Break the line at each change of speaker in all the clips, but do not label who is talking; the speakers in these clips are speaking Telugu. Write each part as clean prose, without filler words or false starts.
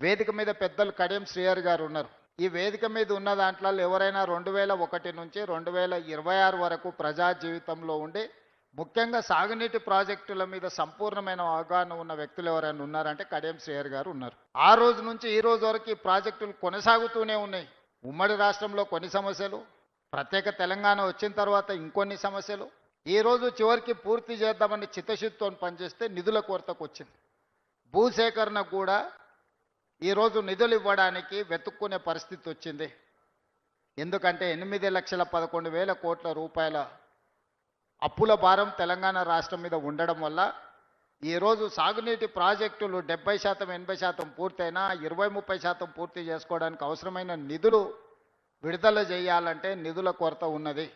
వేదిక మీద పెద్దలు కడియం శ్రీహరి గారు ఉన్నారు. ఈ వేదిక మీద ఉన్న దాంట్లో ఎవరైనా 2001 నుంచి 2026 వరకు ప్రజా జీవితంలో ఉండి ముఖ్యంగా సాగునీటి ప్రాజెక్టుల మీద సంపూర్ణమైన అవగాహన ఉన్న వ్యక్తులు ఎవరైనా ఉన్నారంటే కడియం శ్రీహరి గారు ఉన్నారు. ఆ రోజు నుంచి ఈ రోజు వరకు ఈ ప్రాజెక్టులు కొనసాగుతూనే ఉన్నాయి. ఉమ్మడి రాష్ట్రంలో కొన్ని సమస్యలు, ప్రత్యేక తెలంగాణ వచ్చిన తర్వాత ఇంకొన్ని సమస్యలు, ఈ రోజు చివరికి పూర్తి చేద్దామని చిత్తశుద్ధితో పనిచేస్తే నిధుల కొరతకు వచ్చింది. భూసేకరణ కూడా ఈరోజు నిధులు ఇవ్వడానికి వెతుక్కునే పరిస్థితి వచ్చింది. ఎందుకంటే 8,11,000 కోట్ల రూపాయల అప్పుల భారం తెలంగాణ రాష్ట్రం మీద ఉండడం వల్ల ఈరోజు సాగునీటి ప్రాజెక్టులు 70% 80% పూర్తయినా 20-30% పూర్తి చేసుకోవడానికి అవసరమైన నిధులు విడుదల చేయాలంటే నిధుల కొరత ఉన్నది.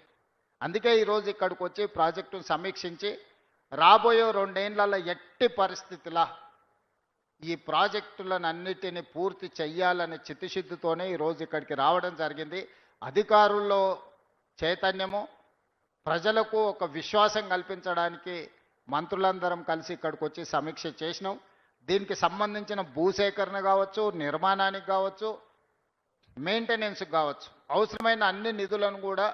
అందుకే ఈరోజు ఇక్కడికి వచ్చి ప్రాజెక్టును సమీక్షించి రాబోయే 2 ఏళ్లలో ఎట్టి పరిస్థితుల ఈ ప్రాజెక్టులను అన్నిటినీ పూర్తి చెయ్యాలనే చిత్తశుద్ధితోనే ఈరోజు ఇక్కడికి రావడం జరిగింది. అధికారుల్లో చైతన్యము, ప్రజలకు ఒక విశ్వాసం కల్పించడానికి మంత్రులందరం కలిసి ఇక్కడికి వచ్చి సమీక్ష చేసినాం. దీనికి సంబంధించిన భూసేకరణ కావచ్చు, నిర్మాణానికి కావచ్చు, మెయింటెనెన్స్కి కావచ్చు, అవసరమైన అన్ని నిధులను కూడా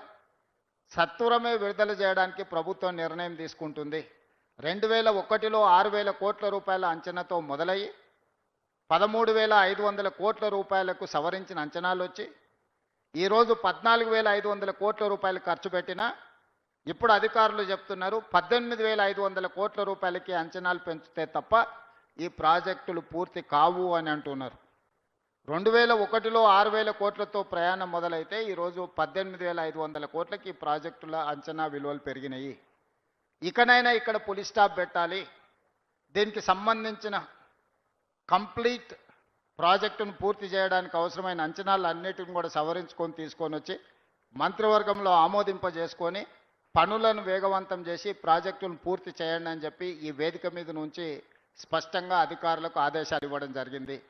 సత్వరమే విడుదల చేయడానికి ప్రభుత్వం నిర్ణయం తీసుకుంటుంది. 2001లో 6,000 కోట్ల రూపాయల అంచనాతో మొదలయ్యి 13,500 కోట్ల రూపాయలకు సవరించిన అంచనాలు వచ్చి ఈరోజు 14,500 కోట్ల రూపాయలు ఖర్చు పెట్టినా ఇప్పుడు అధికారులు చెప్తున్నారు 18,500 కోట్ల రూపాయలకి అంచనాలు పెంచితే తప్ప ఈ ప్రాజెక్టులు పూర్తి కావు అని అంటున్నారు. 2001లో 6,000 కోట్లతో ప్రయాణం మొదలైతే ఈరోజు 18,500 కోట్లకి ఈ ప్రాజెక్టుల అంచనా విలువలు పెరిగినాయి. ఇకనైనా ఇక్కడ పులి స్టాప్ పెట్టాలి. దీనికి సంబంధించిన కంప్లీట్ ప్రాజెక్టును పూర్తి చేయడానికి అవసరమైన అంచనాలు అన్నిటిని కూడా సవరించుకొని తీసుకొని వచ్చి మంత్రివర్గంలో ఆమోదింపజేసుకొని పనులను వేగవంతం చేసి ప్రాజెక్టును పూర్తి చేయండి అని చెప్పి ఈ వేదిక మీద నుంచి స్పష్టంగా అధికారులకు ఆదేశాలు ఇవ్వడం జరిగింది.